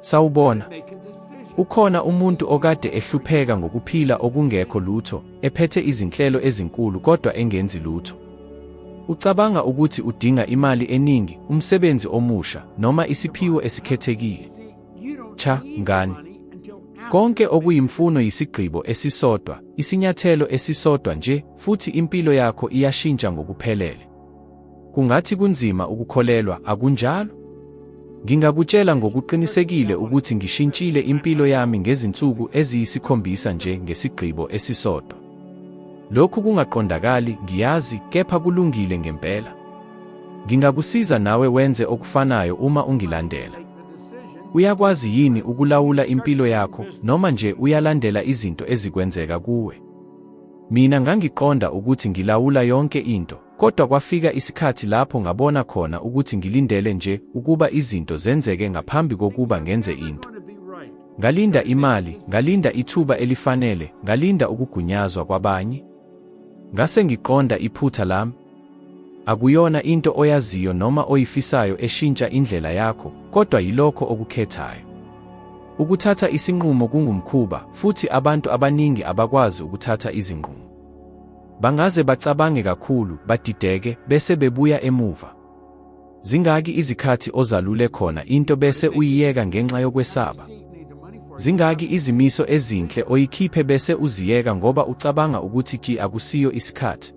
Sawubona. Ukhona umuntu okade ehlupheka ngokuphila okungekho lutho, ephethe izinhlelo ezinkulu kodwa engenzi lutho. Ucabanga ukuthi udinga imali eningi, umsebenzi omusha, noma isiphiwo esikhethekile. Cha, mngani. Konke okuyimfuno yisigqibo esisodwa, isinyathelo esisodwa nje, futhi impilo yakho iyashintsha ngokuphelele. Kungathi kunzima ukukholelwa, akunjalo? Ngingakutshela ngokuqinisekile ukuthi ngishintshile impilo yami ngezinsuku eziyisikhombisa nje ngesigqibo esisodwa. Lokhu kungaqondakali, ngiyazi, kepha kulungile ngempela. Ngingakusiza nawe wenze okufanayo uma ungilandela. Uyakwazi yini ukulawula impilo yakho, noma nje uyalandela izinto ezikwenzeka kuwe? Mina ngangiqonda ukuthi ngilawula yonke into, kodwa kwafika isikhathi lapho ngabona khona ukuthi ngilindele nje ukuba izinto zenzeke ngaphambi kokuba ngenze into. Ngalinda imali, ngalinda ithuba elifanele, ngalinda ukugunyazwa kwabanye. Ngase ngiqonda iphutha lami. Akuyona into oyaziyo noma oyifisayo eshintsha indlela yakho, kodwa yilokho okukhethayo. Ukuthatha isinqumo kungumkhuba, futhi abantu abaningi abakwazi ukuthatha izinqumo. Bangaze bacabange kakhulu, badideke, bese bebuya emuva. Zingaki izikhathi ozalule khona into bese uyiyeka ngenxa yokwesaba? Zingaki izimiso ezinhle oyikhiphe bese uziyeka ngoba ucabanga ukuthi akusiyo isikhathi?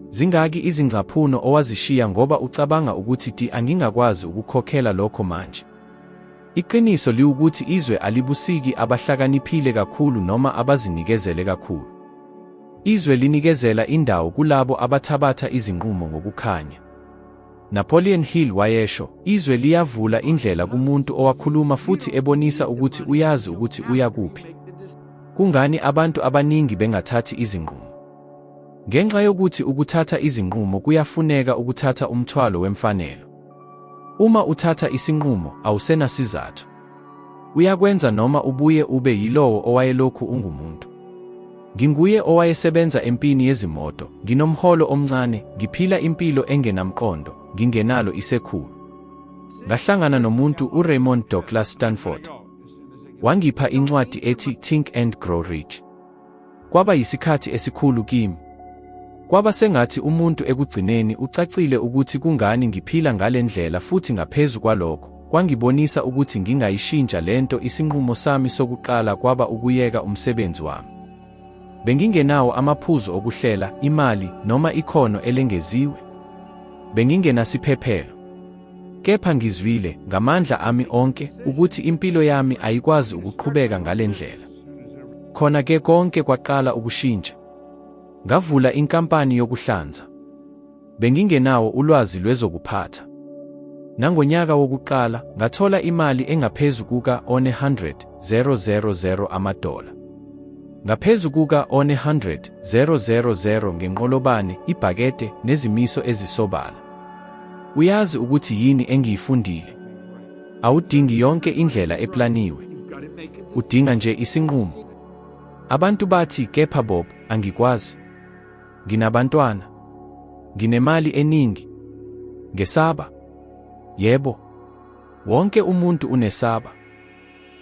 Zingaki izingcaphuno owazishiya ngoba ucabanga ukuthi angingakwazi ukukhokhela lokho manje? Iqiniso liwukuthi izwe alibusiki abahlakaniphile kakhulu noma abazinikezele kakhulu. Izwe linikezela indawo kulabo abathabatha izinqumo ngokukhanya. Napoleon Hill wayesho, izwe liyavula indlela kumuntu owakhuluma futhi ebonisa ukuthi uyazi ukuthi uya kuphi. Kungani abantu abaningi bengathathi izinqumo? Ngenxa yokuthi ukuthatha izinqumo kuyafuneka ukuthatha umthwalo wemfanelo. Uma uthatha isinqumo, awusenasizathu. Uyakwenza noma ubuye ube yilowo owayelokhu ungumuntu. Nginguye owayesebenza empini yezimoto, nginomholo omncane, ngiphila impilo engenamqondo, ngingenalo isekhulu. Ngahlangana nomuntu uRaymond Douglas Stanford. Wangipha incwadi ethi Think and Grow Rich. Kwaba yisikhathi esikhulu kimi. Kwaba sengathi umuntu ekugcineni ucacile ukuthi kungani ngiphila ngalendlela futhi ngaphezu kwalokho, kwangibonisa ukuthi ngingayishintsha lento isinqumo sami sokuqala kwaba ukuyeka umsebenzi wami. Bengingenawo amaphuzu okuhlela, imali, noma ikhono elengeziwe. Bengingenasiphephelo. Kepha ngizwile, ngamandla ami onke, ukuthi impilo yami ayikwazi ukuqhubeka ngalendlela. Khona-ke konke kwaqala ukushintsha. Ngavula inkampani yokuhlanza. Bengingenawo ulwazi lwezokuphatha. Nangonyaka wokuqala, ngathola imali engaphezu kuka-$100,000 amadola. Ngaphezu kuka-$100,000 ngenqolobane, ibhakede, nezimiso ezisobala. Uyazi ukuthi yini engiyifundile? Awudingi yonke indlela eplaniwe. Udinga nje isinqumo. Abantu bathi, kepha Bob, angikwazi. Nginabantwana. Nginemali eningi. Ngesaba. Yebo. Wonke umuntu unesaba.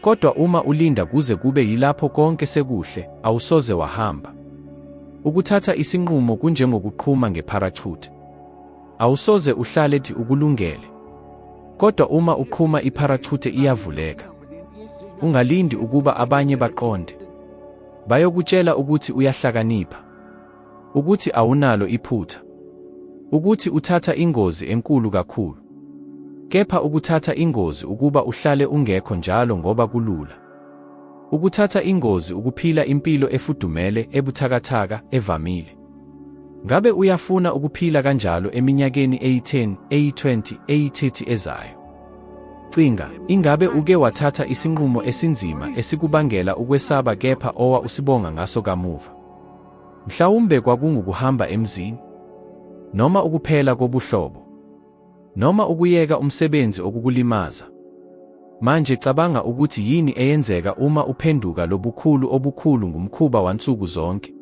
Kodwa uma ulinda kuze kube yilapho konke sekuhle, awusoze wahamba. Ukuthatha isinqumo kunjengokuqhuma ngeparachute. Awusoze uhlale ukulungele. Kodwa uma uqhuma iparachute iyavuleka. Ungalindi ukuba abanye baqonde. Bayokutshela ukuthi uyahlakanipha. Ukuthi awunalo iphutha. Ukuthi uthatha ingozi enkulu kakhulu. Kepha ukuthatha ingozi ukuba uhlale ungekho njalo ngoba kulula. Ukuthatha ingozi ukuphila impilo efudumele, ebuthakathaka, evamile. Ngabe uyafuna ukuphila kanjalo eminyakeni eyi-10, eyi-20, eyi-30 ezayo? Cinga, ingabe uke wathatha isinqumo esinzima esikubangela ukwesaba kepha owa usibonga ngaso kamuva? Mhlawumbe kwakungukuhamba emzini, noma ukuphela kobuhlobo, noma ukuyeka umsebenzi okukulimaza. Manje cabanga ukuthi yini eyenzeka uma uphenduka lobukhulu obukhulu ngumkhuba wansuku zonke.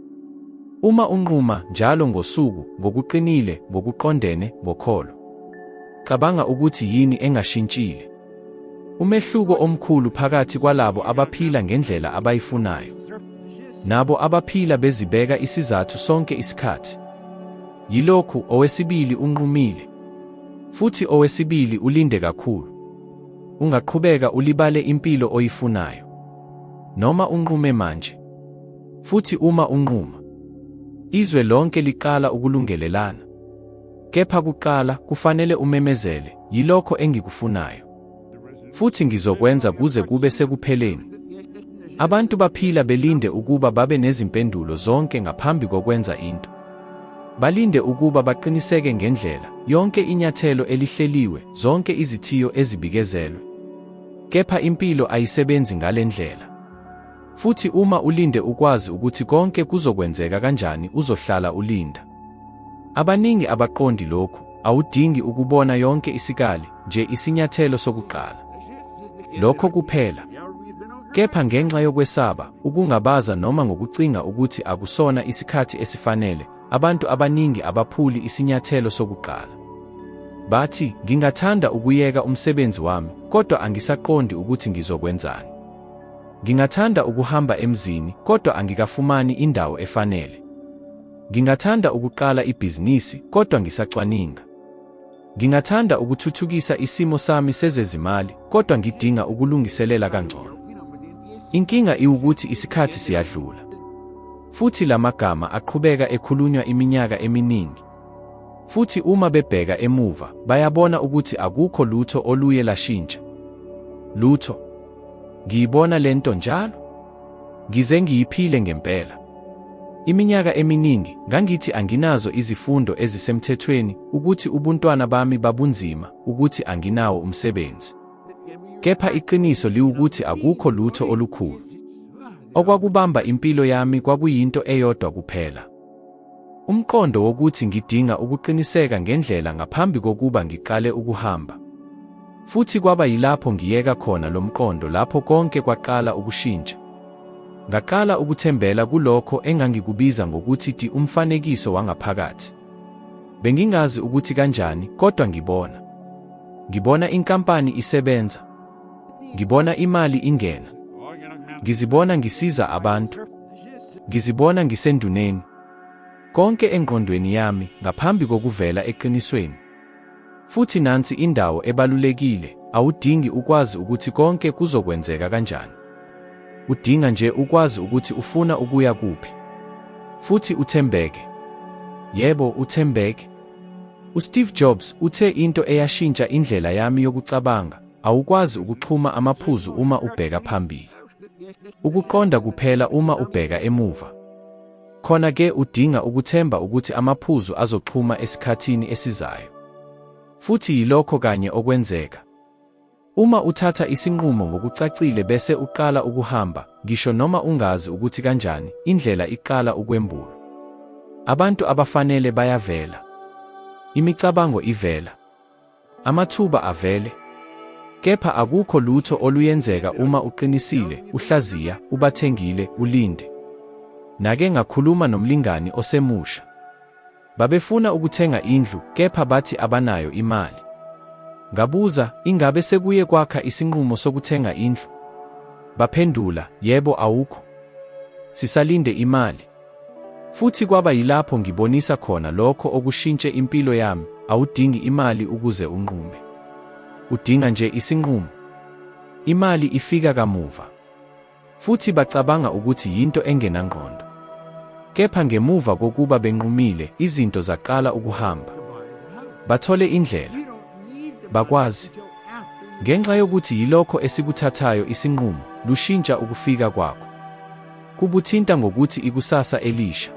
Uma unquma njalo ngosuku, ngokuqinile, ngokuqondene, ngokholo. Cabanga ukuthi yini engashintshile. Umehluko omkhulu phakathi kwalabo abaphila ngendlela abayifunayo nabo abaphila bezibeka isizathu sonke isikhathi. Yilokhu owesibili unqumile, futhi owesibili ulinde kakhulu. Ungaqhubeka ulibale impilo oyifunayo, noma unqume manje. Futhi uma unquma, izwe lonke liqala ukulungelelana. Kepha kuqala kufanele umemezele, yilokho engikufunayo, futhi ngizokwenza kuze kube sekupheleni. Abantu baphila belinde ukuba babe nezimpendulo zonke ngaphambi kokwenza into. Balinde ukuba baqiniseke ngendlela yonke inyathelo elihleliwe, zonke izithiyo ezibikezelwe. Kepha impilo ayisebenzi ngale ndlela. Futhi uma ulinde ukwazi ukuthi konke kuzokwenzeka kanjani, uzohlala ulinda. Abaningi abaqondi lokhu. Awudingi ukubona yonke isikali, nje isinyathelo sokuqala. Lokho kuphela. Kepha ngenxa yokwesaba, ukungabaza noma ngokucinga ukuthi akusona isikhathi esifanele, abantu abaningi abaphuli isinyathelo sokuqala. Bathi, ngingathanda ukuyeka umsebenzi wami, kodwa angisaqondi ukuthi ngizokwenzani. Ngingathanda ukuhamba emzini, kodwa angikafumani indawo efanele. Ngingathanda ukuqala ibhizinisi, kodwa ngisacwaninga. Ngingathanda ukuthuthukisa isimo sami sezezimali, kodwa ngidinga ukulungiselela kangcono. Inkinga iwukuthi isikhathi siyadlula, futhi lamagama aqhubeka ekhulunywa iminyaka eminingi. Futhi uma bebheka emuva, bayabona ukuthi akukho lutho oluye lashintsha. Lutho. Ngiyibona lento njalo. Ngize ngiyiphile ngempela. Iminyaka eminingi ngangithi anginazo izifundo ezisemthethweni, ukuthi ubuntwana bami babunzima, ukuthi anginawo umsebenzi. Kepha iqiniso liwukuthi akukho lutho olukhulu. Okwakubamba impilo yami kwakuyinto eyodwa kuphela. Umqondo wokuthi ngidinga ukuqiniseka ngendlela ngaphambi kokuba ngiqale ukuhamba. Futhi kwaba yilapho ngiyeka khona lo mqondo, lapho konke kwaqala ukushintsha. Ngaqala ukuthembela kulokho engangikubiza ngokuthi umfanekiso wangaphakathi. Bengingazi ukuthi kanjani, kodwa ngibona inkampani isebenza. Ngibona imali ingena. Ngizibona ngisiza abantu. Ngizibona ngisenduneni. Konke engqondweni yami ngaphambi kokuvela eqinisweni. Futhi nansi indawo ebalulekile, awudingi ukwazi ukuthi konke kuzokwenzeka kanjani. Udinga nje ukwazi ukuthi ufuna ukuya kuphi. Futhi uthembeke. Yebo, uthembeke. USteve Jobs uthe into eyashintsha indlela yami yokucabanga, awukwazi ukuxhuma amaphuzu uma ubheka phambili. Ukuqonda kuphela uma ubheka emuva. Khona-ke udinga ukuthemba ukuthi amaphuzu azoxhuma esikhathini esizayo. Futhi yilokho kanye okwenzeka. Uma uthatha isinqumo ngokucacile bese uqala ukuhamba, ngisho noma ungazi ukuthi kanjani, indlela iqala ukwembula. Abantu abafanele bayavela. Imicabango ivela. Amathuba avele. Kepha akukho lutho oluyenzeka uma uqinisile, uhlaziya, ubathengile, ulinde. Nake ngakhuluma nomlingani osemusha. Babefuna ukuthenga indlu, kepha bathi abanayo imali. Ngabuza, ingabe sekuye kwakha isinqumo sokuthenga indlu? Baphendula, yebo, awukho. Sisalinde imali. Futhi kwaba yilapho ngibonisa khona lokho okushintshe impilo yami. Awudingi imali ukuze unqume. Udinga nje isinqumo. Imali ifika kamuva. Futhi bacabanga ukuthi yinto engenangqondo. Kepha ngemuva kokuba benqumile, izinto zaqala ukuhamba. Bathole indlela. Bakwazi. Ngenxa yokuthi yilokho esikuthathayo isinqumo, lushintsha ukufika kwakho. Kubuthinta ngokuthi ikusasa elisha.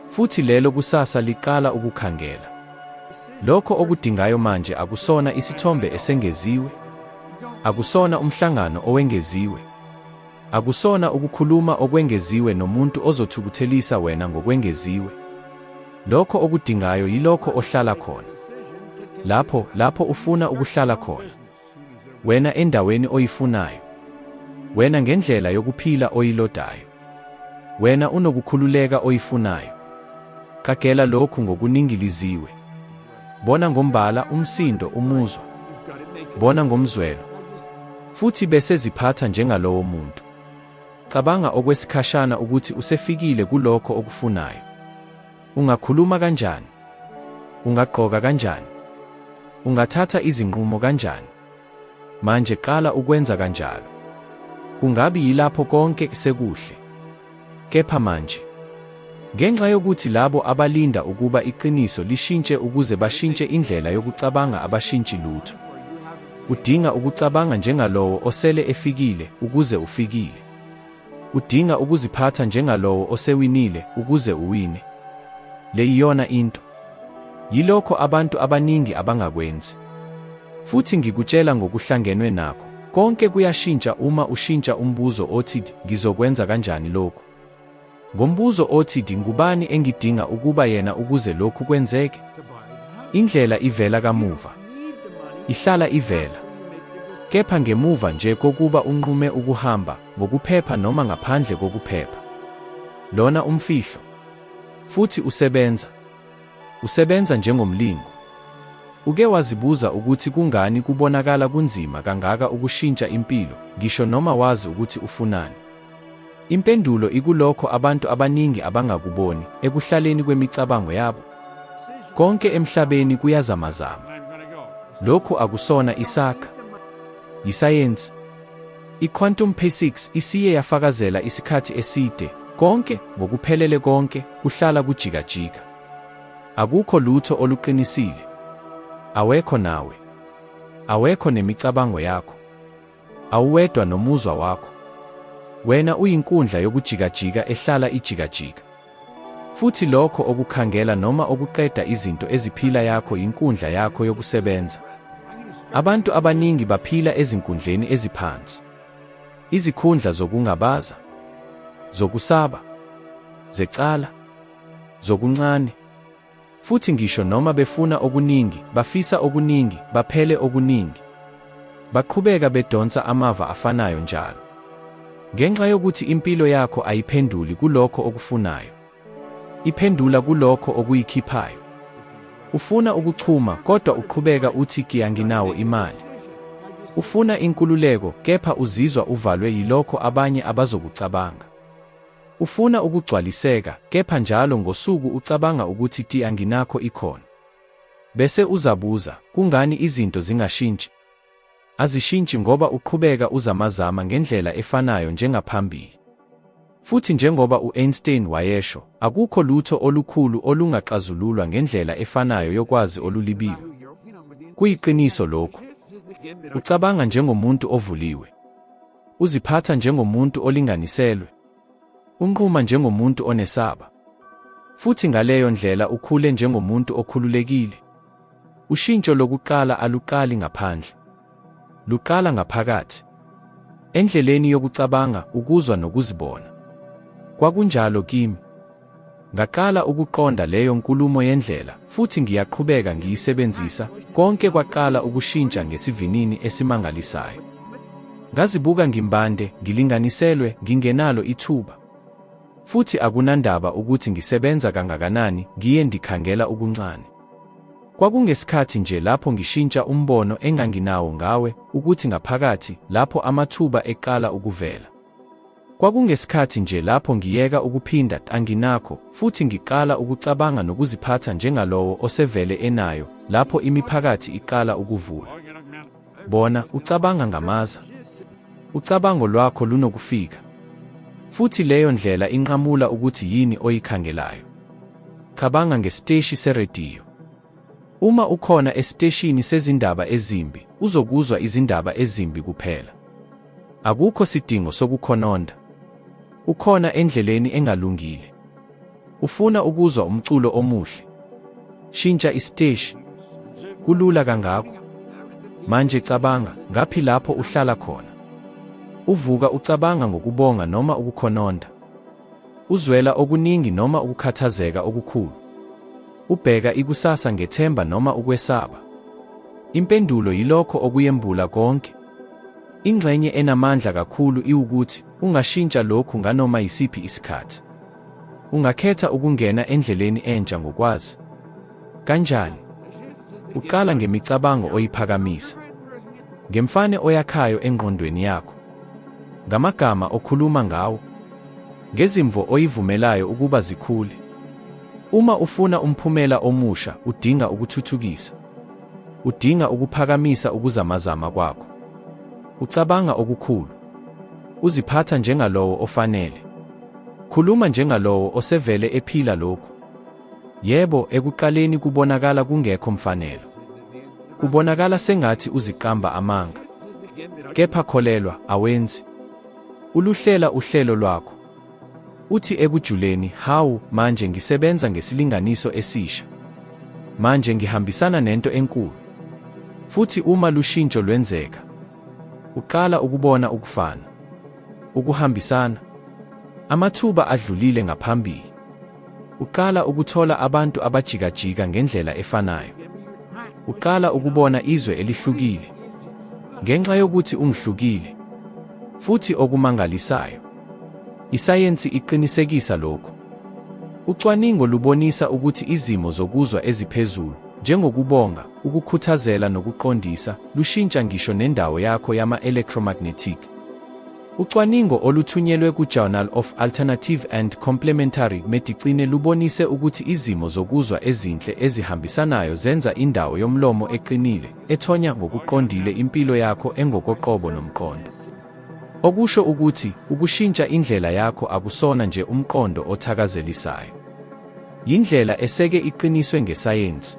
Futhi lelo kusasa liqala ukukhangela. Lokho okudingayo manje akusona isithombe esengeziwe. Akusona umhlangano owengeziwe. Akusona ukukhuluma okwengeziwe nomuntu ozothukuthelisa wena ngokwengeziwe. Lokho okudingayo yilokho ohlala khona. Lapho ufuna ukuhlala khona. Wena endaweni oyifunayo. Wena ngendlela yokuphila oyilodayo. Wena unokukhululeka oyifunayo. Qagela lokhu ngokuningiliziwe. Bona ngombala, umsindo, umuzwa. Bona ngomzwelo. futhi bese ziphatha njengalowo muntu. Cabanga okwesikhashana ukuthi usefikile kulokho okufunayo. Ungakhuluma kanjani? Ungagqoka kanjani? Ungathatha izinqumo kanjani? Manje qala ukwenza kanjalo. Kungabi yilapho konke sekuhle. Kepha manje, ngenxa yokuthi labo abalinda ukuba iqiniso lishintshe ukuze bashintshe indlela yokucabanga abashintshi lutho. Udinga ukucabanga njengalowo osele efikile ukuze ufikile. Udinga ukuziphatha njengalowo osewinile ukuze uwine. Le iyona into. Yilokho abantu abaningi abangakwenzi. Futhi ngikutshela ngokuhlangenwe nakho, konke kuyashintsha uma ushintsha umbuzo othi ngizokwenza kanjani lokho. Ngombuzo othi ngubani engidinga ukuba yena ukuze lokhu kwenzeke? Indlela ivela kamuva. Ihlala ivela. Kepha ngemuva nje kokuba unqume ukuhamba ngokuphepha noma ngaphandle kokuphepha. Lona umfihlo. Futhi usebenza. Usebenza njengomlingo. Uke wazibuza ukuthi kungani kubonakala kunzima kangaka ukushintsha impilo, ngisho noma wazi ukuthi ufunani? Impendulo ikulokho abantu abaningi abangakuboni ekuhlaleni kwemicabango yabo. Konke emhlabeni kuyazamazama. Lokhu akusona isakha. Isayensi. I-quantum physics isiye yafakazela isikhathi eside, konke, ngokuphelele konke, kuhlala kujikajika. Akukho lutho oluqinisile. Awekho nawe. Awekho nemicabango yakho. Awuwedwa nomuzwa wakho. Wena uyinkundla yokujikajika ehlala ijikajika. Futhi lokho okukhangela noma okuqeda izinto eziphila yakho yinkundla yakho yokusebenza. Abantu abaningi baphila ezinkundleni eziphansi. Izikhundla zokungabaza, zokusaba, zecala, zokuncane. Futhi ngisho noma befuna okuningi, bafisa okuningi, baphele okuningi. Baqhubeka bedonsa amava afanayo njalo. Ngenxa yokuthi impilo yakho ayiphenduli kulokho okufunayo. Iphendula kulokho okuyikhiphayo. Ufuna ukuchuma kodwa uqhubeka uthi anginawo imali. Ufuna inkululeko kepha uzizwa uvalwe yilokho abanye abazokucabanga. Ufuna ukugcwaliseka kepha njalo ngosuku ucabanga ukuthi anginakho ikhono. Bese uzabuza, kungani izinto zingashintshi? Azishintshi ngoba uqhubeka uzamazama ngendlela efanayo njengaphambili. Futhi njengoba u-Einstein wayesho, akukho lutho olukhulu olungaxazululwa ngendlela efanayo yokwazi olulibiwe. Kuyiqiniso lokhu. Ucabanga njengomuntu ovuliwe. Uziphatha njengomuntu olinganiselwe. Unquma njengomuntu onesaba. Futhi ngaleyo ndlela ukhule njengomuntu okhululekile. Ushintsho lokuqala aluqali ngaphandle. Luqala ngaphakathi. Endleleni yokucabanga, ukuzwa nokuzibona. Kwakunjalo kimi. Ngaqala ukuqonda leyo nkulumo yendlela, futhi ngiyaqhubeka ngiyisebenzisa, konke kwaqala ukushintsha ngesivinini esimangalisayo. Ngazibuka ngimbande, ngilinganiselwe, ngingenalo ithuba. Futhi akunandaba ukuthi ngisebenza kangakanani, ngiye ndikhangela ukuncane. Kwakungesikhathi nje lapho ngishintsha umbono enganginawo ngawe, ukuthi ngaphakathi, lapho amathuba eqala ukuvela. Kwakungesikhathi nje lapho ngiyeka ukuphinda anginakho, futhi ngiqala ukucabanga nokuziphatha njengalowo osevele enayo, lapho imiphakathi iqala ukuvula. Bona, ucabanga ngamaza. Ucabango lwakho lunokufika. Futhi leyo ndlela inqamula ukuthi yini oyikhangelayo. Cabanga ngesiteshi serediyo. Uma ukhona esiteshini sezindaba ezimbi, uzokuzwa izindaba ezimbi kuphela. Akukho sidingo sokukhononda. Ukhona endleleni engalungile. Ufuna ukuzwa umculo omuhle. Shintsha isiteshi. Kulula kangako. Manje cabanga, ngaphi lapho uhlala khona. Uvuka ucabanga ngokubonga noma ukukhononda. Uzwela okuningi noma ukukhathazeka okukhulu. Ubheka ikusasa ngethemba noma ukwesaba. Impendulo yilokho okuyembula konke. Ingxenye enamandla kakhulu iwukuthi ungashintsha lokhu nganoma yisiphi isikhathi. Ungakhetha ukungena endleleni entsha ngokwazi. Kanjani? Uqala ngemicabango oyiphakamisa. ngemfane oyakhayo engqondweni yakho, ngamagama okhuluma ngawo, ngezimvo oyivumelayo ukuba zikhule. Uma ufuna umphumela omusha, udinga ukuthuthukisa. Udinga ukuphakamisa ukuzamazama kwakho. Ucabanga okukhulu. Uziphatha njengalowo ofanele. Khuluma njengalowo osevele ephila lokhu. Yebo, ekuqaleni kubonakala kungekho mfanelo. Kubonakala sengathi uziqamba amanga. Kepha kholelwa, awenzi. Uluhlela uhlelo lwakho. Uthi ekujuleni, hawu, manje ngisebenza ngesilinganiso esisha. Manje ngihambisana nento enkulu. Futhi uma lushintsho lwenzeka, uqala ukubona ukufana. Ukuhambisana. Amathuba adlulile ngaphambili. Uqala ukuthola abantu abajikajika ngendlela efanayo. Uqala ukubona izwe elihlukile. Ngenxa yokuthi ungihlukile. Futhi okumangalisayo, isayensi iqinisekisa lokho. Ucwaningo lubonisa ukuthi izimo zokuzwa eziphezulu, njengokubonga, ukukhuthazela nokuqondisa, lushintsha ngisho nendawo yakho yama-electromagnetic. Ucwaningo oluthunyelwe ku-Journal of Alternative and Complementary Medicine lubonise ukuthi izimo zokuzwa ezinhle ezihambisanayo zenza indawo yomlomo eqinile, ethonya ngokuqondile impilo yakho engokoqobo nomqondo. Okusho ukuthi, ukushintsha indlela yakho akusona nje umqondo othakazelisayo. Yindlela eseke iqiniswe ngesayensi.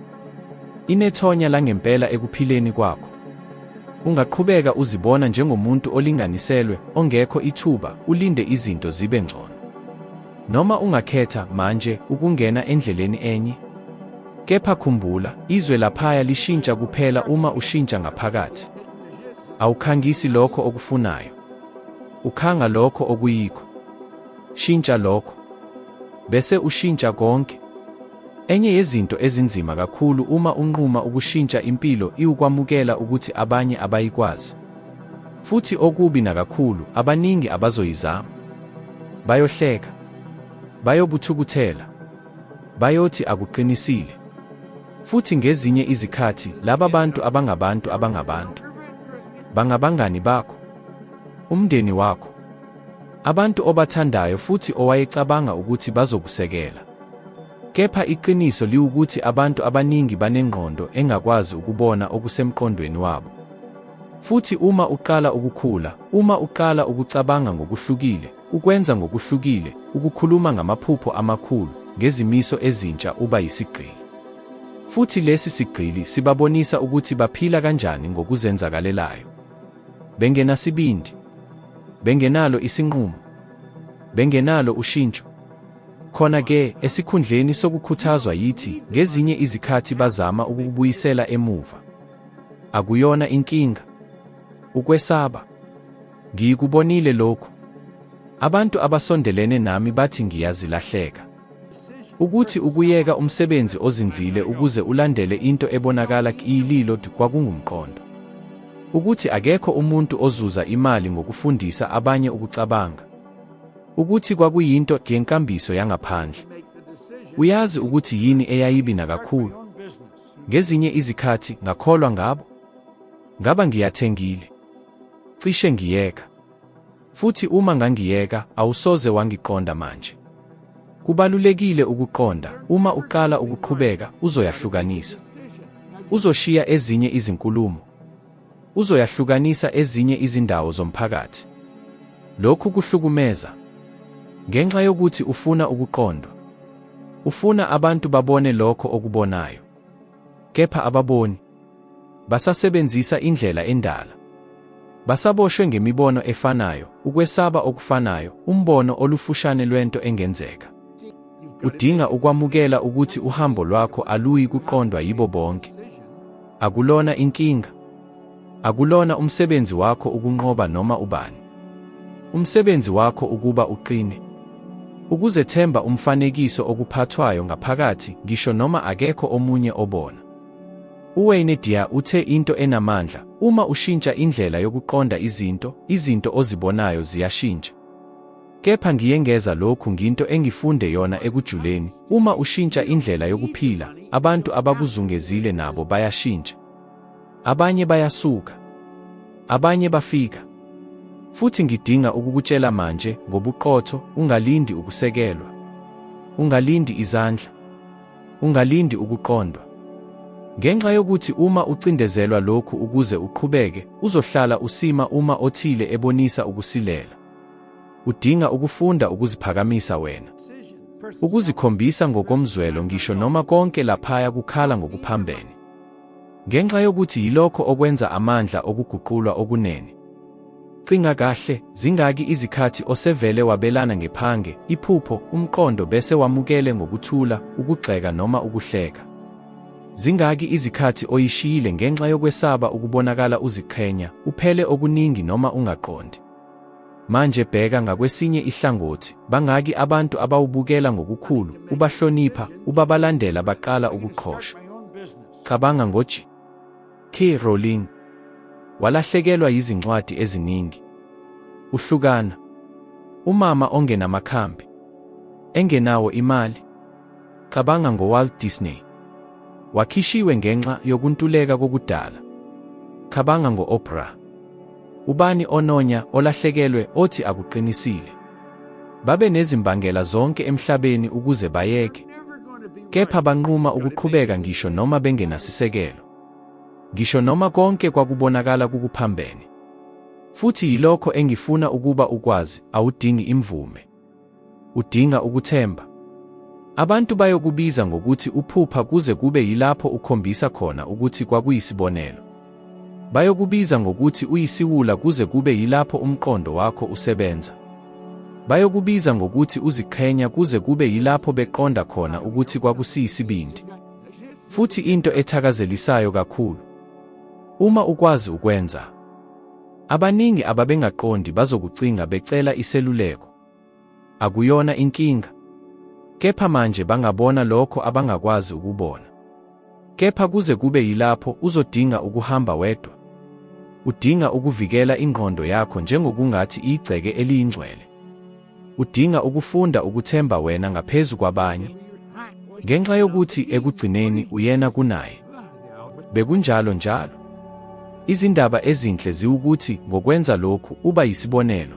Inethonya langempela ekuphileni kwakho. Ungaqhubeka uzibona njengomuntu olinganiselwe, ongekho ithuba, ulinde izinto zibe ngcono. Noma ungakhetha manje ukungena endleleni enye. Kepha khumbula, izwe laphaya lishintsha kuphela uma ushintsha ngaphakathi. Awukhangisi lokho okufunayo. Ukhanga lokho okuyikho. Shintsha lokho. Bese ushintsha konke. Enye yezinto ezinzima kakhulu uma unquma ukushintsha impilo iukwamukela ukuthi abanye abayikwazi. Futhi okubi nakakhulu, abaningi abazoyizama. Bayohleka. Bayobuthukuthela. Bayothi akuqinisile. Futhi ngezinye izikhathi, laba bantu abangabantu. Bangabangani bakho. Umndeni wakho. Abantu obathandayo futhi owayecabanga ukuthi bazokusekela. Kepha iqiniso liwukuthi abantu abaningi banengqondo engakwazi ukubona okusemqondweni wabo. Futhi uma uqala ukukhula, uma uqala ukucabanga ngokuhlukile, ukwenza ngokuhlukile, ukukhuluma ngamaphupho amakhulu, ngezimiso ezintsha uba yisigqili. Futhi lesi sigqili sibabonisa ukuthi baphila kanjani ngokuzenzakalelayo. Bengenasibindi. Bengenalo isinqumo. Bengenalo ushintsho. Khona-ke, esikhundleni sokukhuthazwa yithi, ngezinye izikhathi bazama ukubuyisela emuva. Akuyona inkinga. Ukwesaba. Ngikubonile lokhu. Abantu abasondelene nami bathi ngiyazilahleka. Ukuthi ukuyeka umsebenzi ozinzile ukuze ulandele into ebonakala kiyililo kwakungumqondo. Ukuthi akekho umuntu ozuza imali ngokufundisa abanye ukucabanga. Ukuthi kwakuyinto yenkambiso yangaphandle. Uyazi ukuthi yini eyayibina kakhulu. Ngezinye izikhathi ngakholwa ngabo. Ngaba ngiyathengile. Cishe ngiyeka. Futhi uma ngangiyeka, awusoze wangiqonda manje. Kubalulekile ukuqonda, uma uqala ukuqhubeka, uzoyahlukanisa. Uzoshiya ezinye izinkulumo. Uzoyahlukanisa ezinye izindawo zomphakathi. Lokhu kuhlukumeza. Ngenxa yokuthi ufuna ukuqondwa. Ufuna abantu babone lokho okubonayo. Kepha ababoni. Basasebenzisa indlela endala. Basaboshwe ngemibono efanayo, ukwesaba okufanayo, umbono olufushane lwento engenzeka. Udinga ukwamukela ukuthi uhambo lwakho aluyi kuqondwa yibo bonke. Akulona inkinga. Akulona umsebenzi wakho ukunqoba noma ubani. Umsebenzi wakho ukuba uqine. Ukuzethemba umfanekiso okuphathwayo ngaphakathi, ngisho noma akekho omunye obona. uWayne Dyer uthe into enamandla, uma ushintsha indlela yokuqonda izinto ozibonayo ziyashintsha. Kepha ngiyengeza lokhu nginto engifunde yona ekujuleni, uma ushintsha indlela yokuphila, abantu abakuzungezile nabo bayashintsha. Abanye bayasuka. Abanye bafika. Futhi ngidinga ukukutshela manje ngobuqotho, ungalindi ukusekelwa. Ungalindi izandla. Ungalindi ukuqondwa. Ngenxa yokuthi uma ucindezelwa lokhu ukuze uqhubeke, uzohlala usima uma othile ebonisa ukusilela. Udinga ukufunda ukuziphakamisa wena. Ukuzikhombisa ngokomzwelo ngisho noma konke laphaya kukhala ngokuphambene. Ngenxa yokuthi yilokho okwenza amandla okuguqulwa okunene. Cinga kahle, zingaki izikhathi osevele wabelana ngephange, iphupho, umqondo bese wamukele ngokuthula, ukugxeka noma ukuhleka. Zingaki izikhathi oyishiyile ngenxa yokwesaba ukubonakala uziqhenya, uphele okuningi noma ungaqondi. Manje bheka ngakwesinye ihlangothi, bangaki abantu abawubukela ngokukhulu, ubahlonipha, ubabalandela baqala ukuqhosha. Cabanga J.K. Rowling. Walahlekelwa yizincwadi eziningi. Uhlukana. Umama ongenamakhambi. Engenawo imali. Cabanga Walt Disney. Wakhishiwe ngenxa yokuntuleka kokudala. Cabanga Oprah. Ubani ononya olahlekelwe othi akuqinisile. Babe nezimbangela zonke emhlabeni ukuze bayeke. Kepha banquma ukuqhubeka ngisho noma bengenasisekelo. Ngisho noma konke kwakubonakala kukuphambene. Futhi yilokho engifuna ukuba ukwazi, awudingi imvume. Udinga ukuthemba. Abantu bayokubiza ngokuthi uphupha kuze kube yilapho ukhombisa khona ukuthi kwakuyisibonelo. Bayokubiza ngokuthi uyisiwula kuze kube yilapho umqondo wakho usebenza. Bayokubiza ngokuthi uziqhenya kuze kube yilapho beqonda khona ukuthi kwakusiyisibindi. Futhi into ethakazelisayo kakhulu, uma ukwazi ukwenza, abaningi ababengaqondi bazokucinga becela iseluleko. Akuyona inkinga. Kepha manje bangabona lokho abangakwazi ukubona. Kepha kuze kube yilapho uzodinga ukuhamba wedwa. Udinga ukuvikela ingqondo yakho njengokungathi igceke eliyingcwele. Udinga ukufunda ukuthemba wena ngaphezu kwabanye. Ngenxa yokuthi ekugcineni uyena kunaye. Bekunjalo njalo. Izindaba ezinhle ziwukuthi ngokwenza lokhu uba yisibonelo.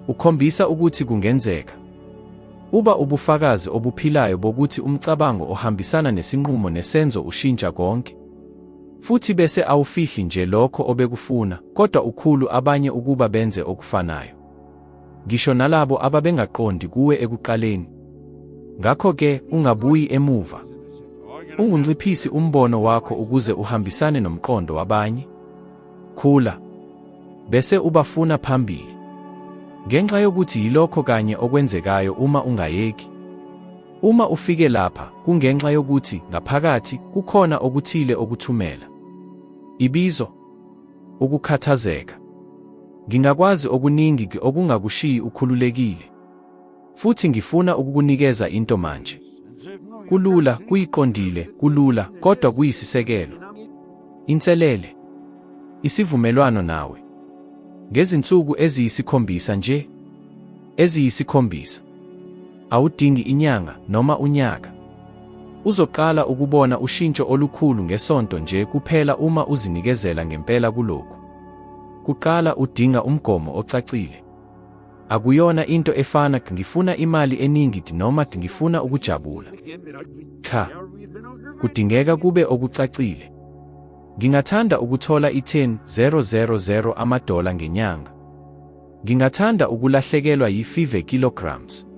Ukhombisa ukuthi kungenzeka. Uba ubufakazi obuphilayo bokuthi umcabango ohambisana nesinqumo nesenzo ushintsha konke. Futhi bese awufihli nje lokho obekufuna, kodwa ukhulu abanye ukuba benze okufanayo. Ngisho nalabo ababengaqondi kuwe ekuqaleni. Ngakho-ke ungabuyi emuva. Ungunciphisi umbono wakho ukuze uhambisane nomqondo wabanye. Khula. Bese ubafuna phambili. Ngenxa yokuthi yilokho kanye okwenzekayo uma ungayeki. Uma ufike lapha, kungenxa yokuthi ngaphakathi kukhona okuthile okuthumela. Ibizo. Ukukhathazeka. Ngingakwazi okuningi okungakushiyi ukhululekile. Futhi ngifuna ukukunikeza into manje. Kulula, kuyiqondile, kulula, kodwa kuyisisekelo. Inselele. Isivumelwano nawe. Ngezinsuku eziyisikhombisa nje. Eziyisikhombisa. Awudingi inyanga noma unyaka. Uzoqala ukubona ushintsho olukhulu ngesonto nje kuphela uma uzinikezela ngempela kulokhu. Kuqala udinga umgomo ocacile. Akuyona into efana ngifuna imali eningi noma ngifuna ukujabula. Cha. Kudingeka kube okucacile. Ngingathanda ukuthola $10,000 amadola ngenyanga. Ngingathanda ukulahlekelwa yi-5 kilograms.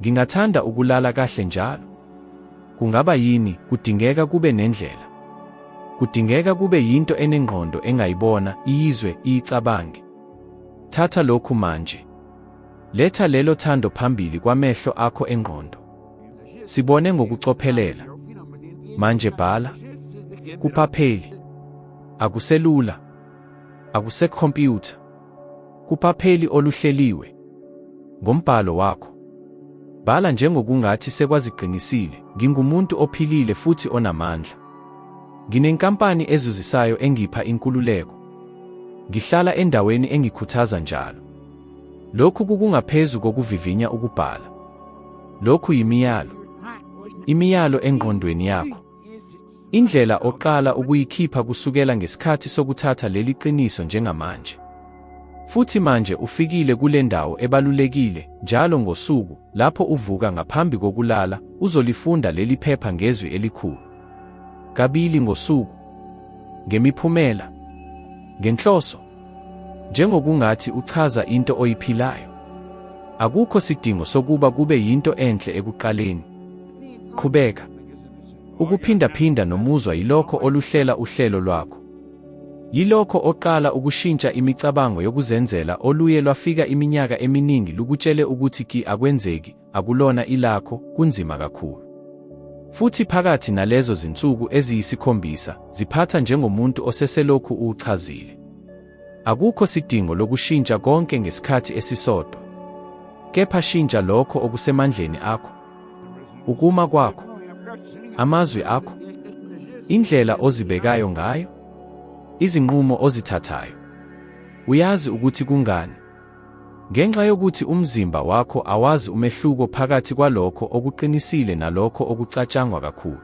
Ngingathanda ukulala kahle njalo. Kungaba yini? Kudingeka kube nendlela. Kudingeka kube yinto enengqondo engayibona, iyizwe, iyicabange. Thatha lokhu manje. Letha lelo thando phambili kwamehlo akho engqondo. Sibone ngokucophelela. Manje bhala. Kuphapheli. Akuselula. Akusekhompyutha. Kuphapheli oluhleliwe. Ngombhalo wakho. Bhala njengokungathi sekwaziqinisile, ngingumuntu ophilile futhi onamandla. Nginenkampani ezuzisayo engipha inkululeko. Ngihlala endaweni engikhuthaza njalo. Lokhu kungaphezu kokuvivinya ukubhala. Lokhu yimiyalo. Imiyalo engqondweni yakho. Indlela oqala ukuyikhipha kusukela ngesikhathi sokuthatha leli qiniso njengamanje. Futhi manje ufikile kule ndawo ebalulekile njalo ngosuku lapho uvuka ngaphambi kokulala uzolifunda leli phepha ngezwi elikhulu. Kabili ngosuku. Ngemiphumela. Ngenhloso. Njengokungathi uchaza into oyiphilayo. Akukho sidingo sokuba kube yinto enhle ekuqaleni. Qhubeka. Ukuphinda-phinda nomuzwa yilokho oluhlela uhlelo lwakho. Yilokho oqala ukushintsha imicabango yokuzenzela oluye lwafika iminyaka eminingi lukutshele ukuthi ki akwenzeki, akulona ilakho, kunzima kakhulu. Futhi phakathi nalezo zinsuku eziyisikhombisa, ziphatha njengomuntu oseselokhu uchazile. Akukho sidingo lokushintsha konke ngesikhathi esisodwa. Kepha shintsha lokho okusemandleni akho. Ukuma kwakho. Amazwi akho. Indlela ozibekayo ngayo. Izinqumo ozithathayo. Uyazi ukuthi kungani. Ngenxa yokuthi umzimba wakho awazi umehluko phakathi kwalokho okuqinisile nalokho okucatshangwa kakhulu.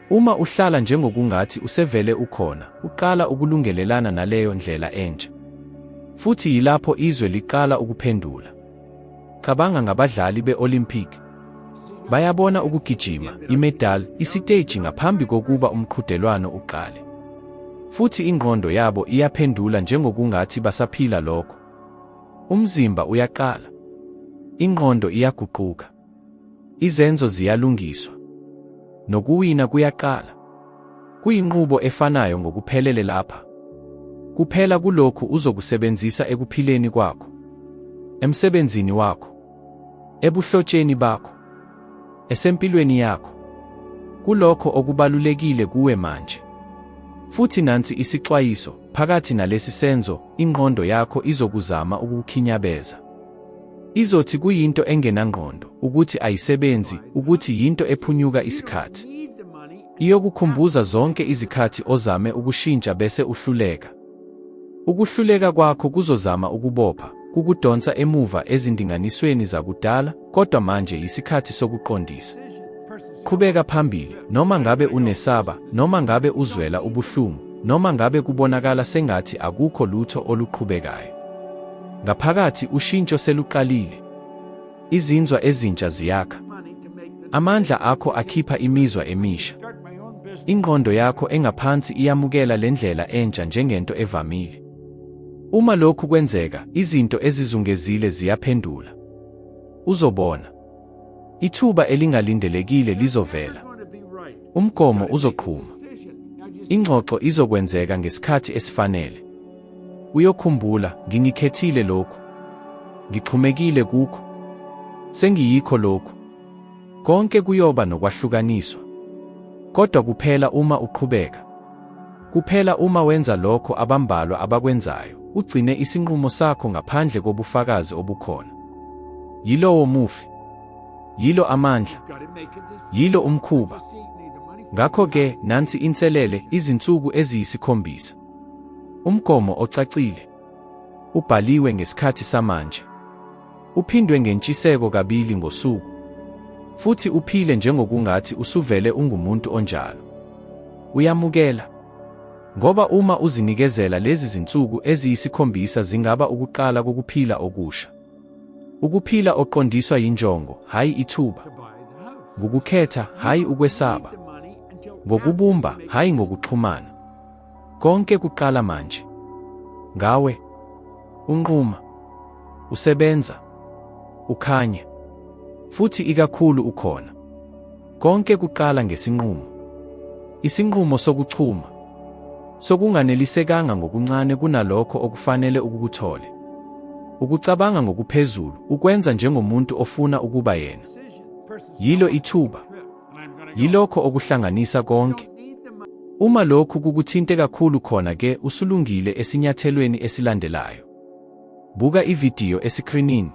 Uma uhlala njengokungathi usevele ukhona, uqala ukulungelelana naleyo ndlela entsha. Futhi yilapho izwe liqala ukuphendula. Cabanga ngabadlali be-Olympic. Bayabona ukugijima, imedali, isiteji ngaphambi kokuba umqhudelwano uqale. Futhi ingqondo yabo iyaphendula njengokungathi basaphila lokho. Umzimba uyaqala. Ingqondo iyaguquka. Izenzo ziyalungiswa. Nokuwina kuyaqala. Kuyinqubo efanayo ngokuphelele lapha. Kuphela kulokhu uzokusebenzisa ekuphileni kwakho. Emsebenzini wakho. Ebuhlotsheni bakho. Esempilweni yakho. Kulokho okubalulekile kuwe manje. Futhi nansi isixwayiso, phakathi nalesi senzo, ingqondo yakho izokuzama ukukhinyabeza. Izothi kuyinto engenangqondo, ukuthi ayisebenzi, ukuthi yinto ephunyuka isikhathi. Iyokukhumbuza zonke izikhathi ozame ukushintsha bese uhluleka. Ukuhluleka kwakho kuzozama ukubopha, kukudonsa emuva ezindinganisweni zakudala, kodwa manje yisikhathi sokuqondisa. Qhubeka phambili, noma ngabe unesaba, noma ngabe uzwela ubuhlungu, noma ngabe kubonakala sengathi akukho lutho oluqhubekayo. Ngaphakathi ushintsho seluqalile. Izinzwa ezintsha ziyakha. Amandla akho akhipha imizwa emisha. Ingqondo yakho engaphansi iyamukela lendlela entsha njengento evamile. Uma lokhu kwenzeka, izinto ezizungezile ziyaphendula. Uzobona. Ithuba elingalindelekile lizovela. Umgomo uzoqhuma. Ingxoxo izokwenzeka ngesikhathi esifanele. Uyokhumbula, ngingikhethile lokhu. Ngixhumekile kukho. Sengiyikho lokhu. Konke kuyoba nokwahlukaniswa. Kodwa kuphela uma uqhubeka. Kuphela uma wenza lokho abambalwa abakwenzayo, ugcine isinqumo sakho ngaphandle kobufakazi obukhona. Yilowo mufi. Yilo amandla. Yilo umkhuba. Ngakho-ke, nansi inselele, izinsuku eziyisikhombisa. Umgomo ocacile. Ubhaliwe ngesikhathi samanje. Uphindwe ngentshiseko kabili ngosuku. Futhi uphile njengokungathi usuvele ungumuntu onjalo. Uyamukela. Ngoba uma uzinikezela lezi zinsuku eziyisikhombisa zingaba ukuqala kokuphila okusha. Ukuphila oqondiswa yinjongo, hayi ithuba. Ngokukhetha, hayi ukwesaba. Ngokubumba, hayi ngokuxhumana. Konke kuqala manje. Ngawe. Unquma. Usebenza. Ukhanya. Futhi ikakhulu ukhona. Konke kuqala ngesinqumo. Isinqumo sokuchuma. Sokunganelisekanga ngokuncane kunalokho okufanele ukukuthole. Ukucabanga ngokuphezulu, ukwenza njengomuntu ofuna ukuba yena. Yilo ithuba. Yilokho okuhlanganisa konke. Uma lokhu kukuthinte kakhulu khona-ke usulungile esinyathelweni esilandelayo. Buka ividiyo esikrinini.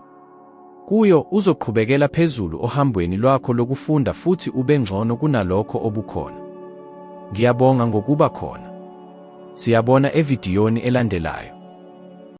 Kuyo uzoqhubekela phezulu ohambweni lwakho lokufunda futhi ube ngcono kunalokho obukhona. Ngiyabonga ngokuba khona. Siyabona evidiyoni elandelayo.